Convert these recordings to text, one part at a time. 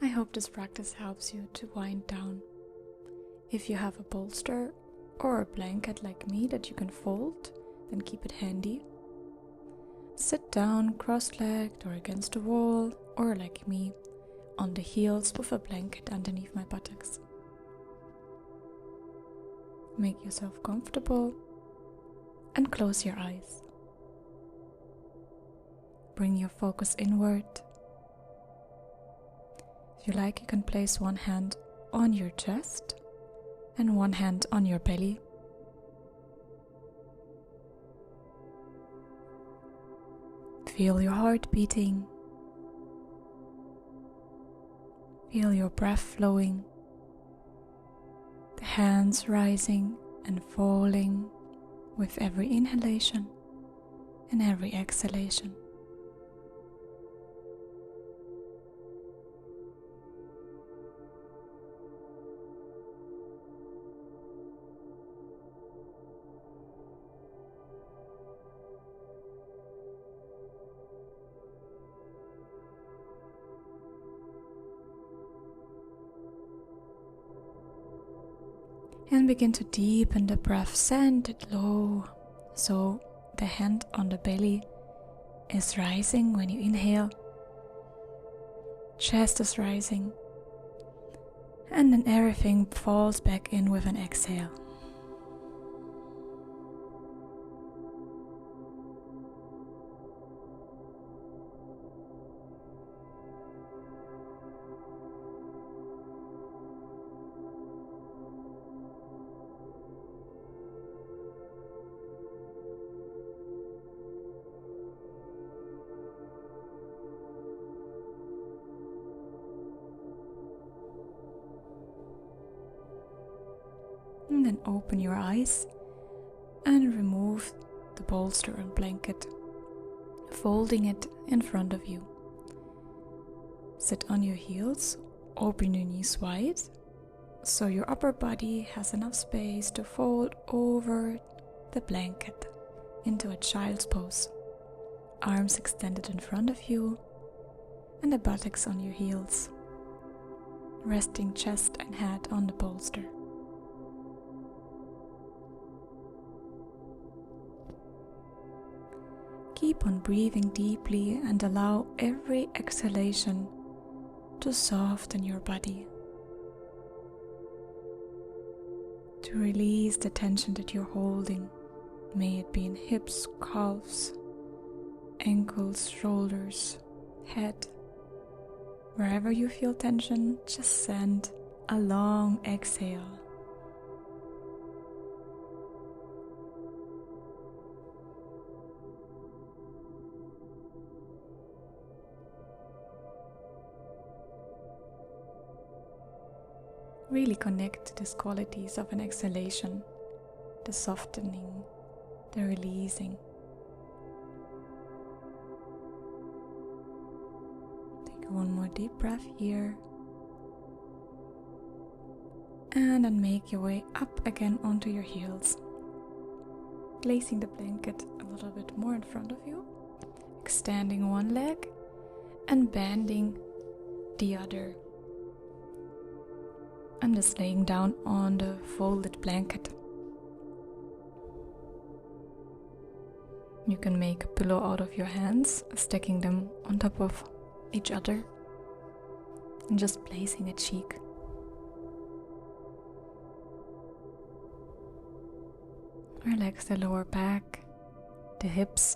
I hope this practice helps you to wind down. If you have a bolster or a blanket like me that you can fold, then keep it handy. Sit down cross-legged or against a wall, or like me, on the heels with a blanket underneath my buttocks. Make yourself comfortable and close your eyes. Bring your focus inward. If you like, you can place one hand on your chest and one hand on your belly. Feel your heart beating. Feel your breath flowing. The hands rising and falling with every inhalation and every exhalation. And begin to deepen the breath, send it low, so the hand on the belly is rising when you inhale, chest is rising, and then everything falls back in with an exhale. And then open your eyes and remove the bolster and blanket, folding it in front of you. Sit on your heels, open your knees wide, so your upper body has enough space to fold over the blanket into a child's pose. Arms extended in front of you and the buttocks on your heels, resting chest and head on the bolster. Keep on breathing deeply and allow every exhalation to soften your body, to release the tension that you're holding, may it be in hips, calves, ankles, shoulders, head. Wherever you feel tension, just send a long exhale. Really connect to these qualities of an exhalation, the softening, the releasing. Take one more deep breath here. And then make your way up again onto your heels, placing the blanket a little bit more in front of you, extending one leg and bending the other. I'm just laying down on the folded blanket. You can make a pillow out of your hands, stacking them on top of each other and just placing a cheek. Relax the lower back, the hips,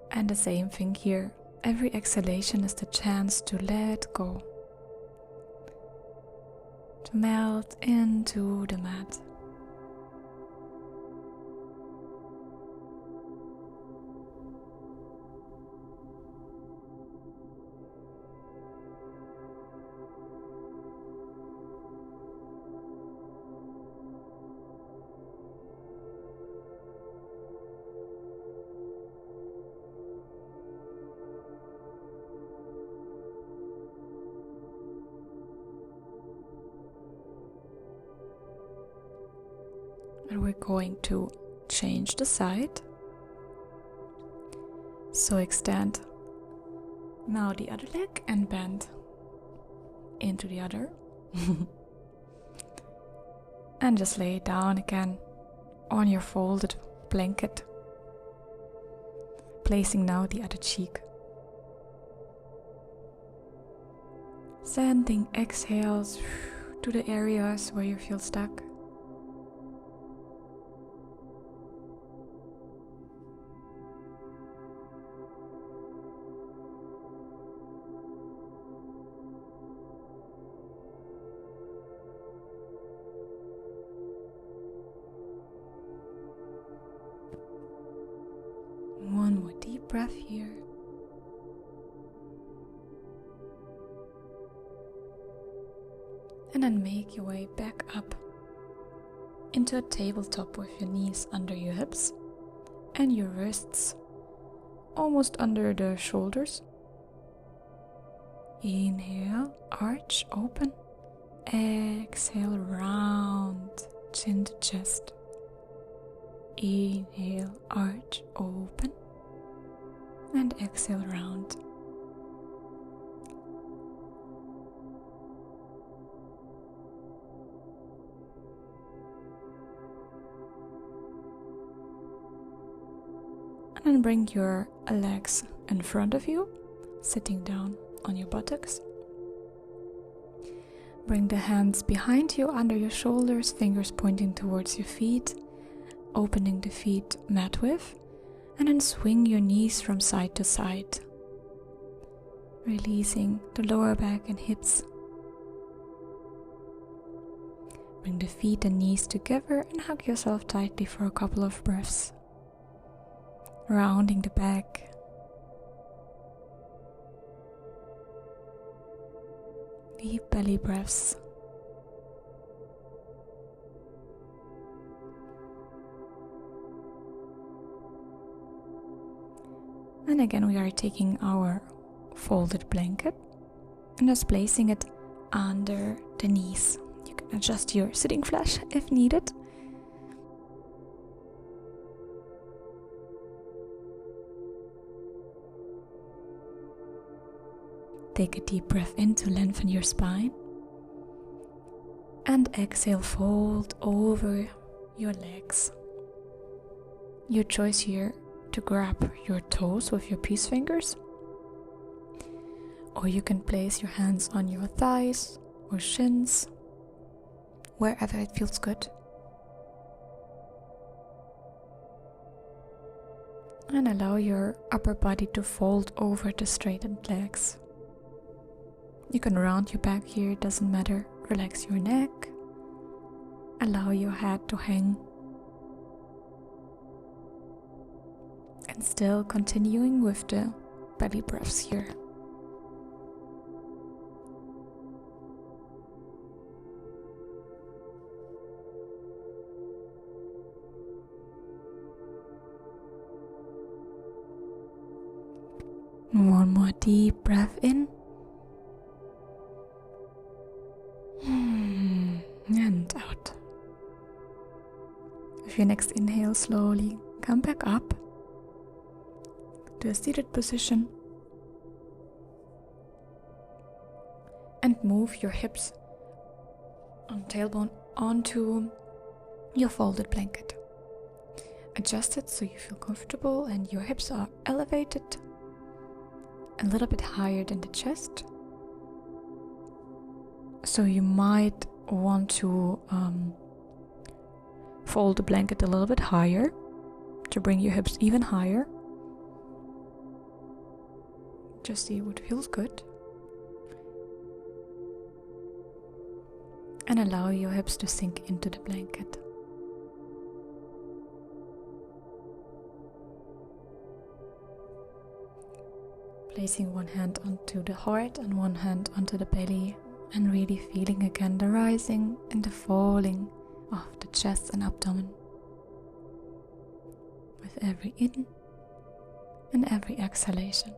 and the same thing here. Every exhalation is the chance to let go, to melt into the mat. And we're going to change the side. So extend now the other leg and bend into the other. And just lay it down again on your folded blanket, placing now the other cheek. Sending exhales to the areas where you feel stuck. One more deep breath here. And then make your way back up into a tabletop with your knees under your hips and your wrists almost under the shoulders. Inhale, arch, open. Exhale, round, chin to chest. Inhale, arch, open. And exhale, round. And then bring your legs in front of you, sitting down on your buttocks. Bring the hands behind you under your shoulders, fingers pointing towards your feet, opening the feet mat width, and then swing your knees from side to side, releasing the lower back and hips. Bring the feet and knees together and hug yourself tightly for a couple of breaths. Rounding the back. Deep belly breaths. And again we are taking our folded blanket and just placing it under the knees. You can adjust your sitting flash if needed. Take a deep breath in to lengthen your spine. And exhale, fold over your legs. Your choice here to grab your toes with your peace fingers. Or you can place your hands on your thighs or shins, wherever it feels good. And allow your upper body to fold over the straightened legs. You can round your back here, it doesn't matter. Relax your neck. Allow your head to hang. And still continuing with the belly breaths here. One more deep breath in. And out. With your next inhale, slowly come back up to a seated position and move your hips on tailbone onto your folded blanket. Adjust it so you feel comfortable and your hips are elevated a little bit higher than the chest. So you might want to fold the blanket a little bit higher to bring your hips even higher. Just see what feels good. And allow your hips to sink into the blanket. Placing one hand onto the heart and one hand onto the belly. And really feeling again the rising and the falling of the chest and abdomen. With every in and every exhalation.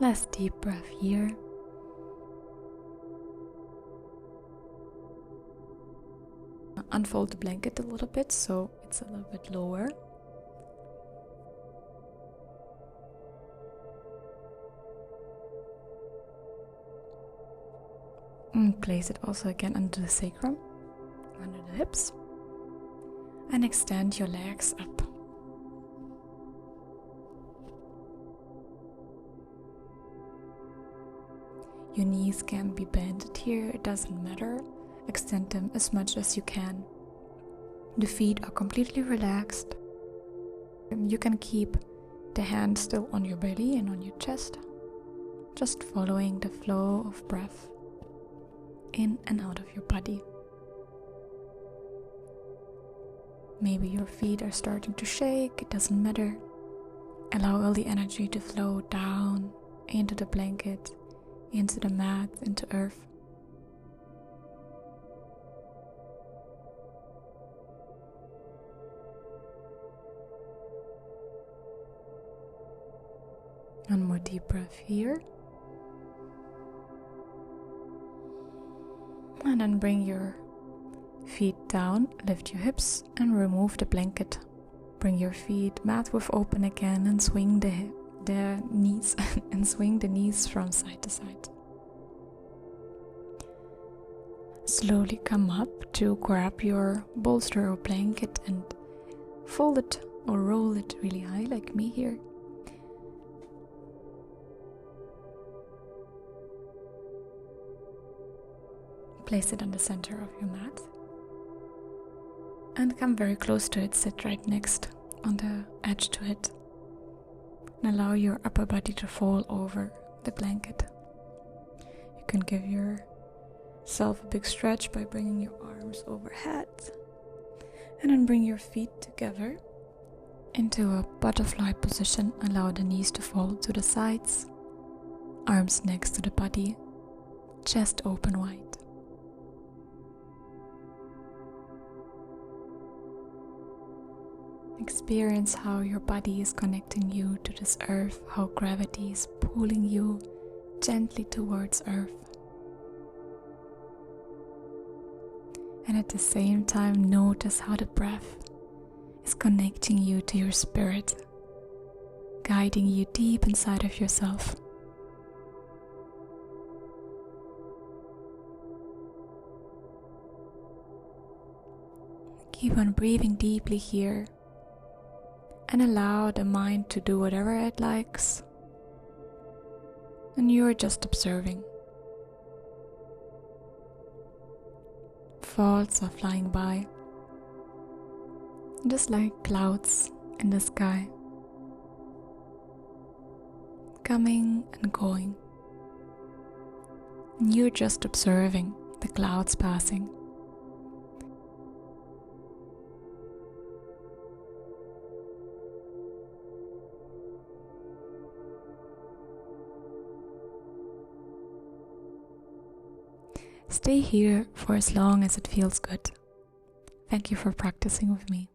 Last deep breath here. Unfold the blanket a little bit so it's a little bit lower. And place it also again under the sacrum, under the hips. And extend your legs up. Your knees can be bent here, it doesn't matter. Extend them as much as you can. The feet are completely relaxed. You can keep the hand still on your belly and on your chest, just following the flow of breath in and out of your body. Maybe your feet are starting to shake, it doesn't matter. Allow all the energy to flow down into the blanket, into the mat, into earth. One more deep breath here. And then bring your feet down, lift your hips and remove the blanket. Bring your feet mat width open again and swing the knees and swing the knees from side to side. Slowly come up to grab your bolster or blanket and fold it or roll it really high like me here. Place it on the center of your mat and come very close to it, sit right next on the edge to it and allow your upper body to fall over the blanket. You can give yourself a big stretch by bringing your arms overhead and then bring your feet together into a butterfly position. Allow the knees to fall to the sides, arms next to the body, chest open wide. Experience how your body is connecting you to this earth, how gravity is pulling you gently towards earth. And at the same time, notice how the breath is connecting you to your spirit, guiding you deep inside of yourself. Keep on breathing deeply here. And allow the mind to do whatever it likes. And you are just observing. Thoughts are flying by, just like clouds in the sky, coming and going. And you're just observing the clouds passing. Stay here for as long as it feels good. Thank you for practicing with me.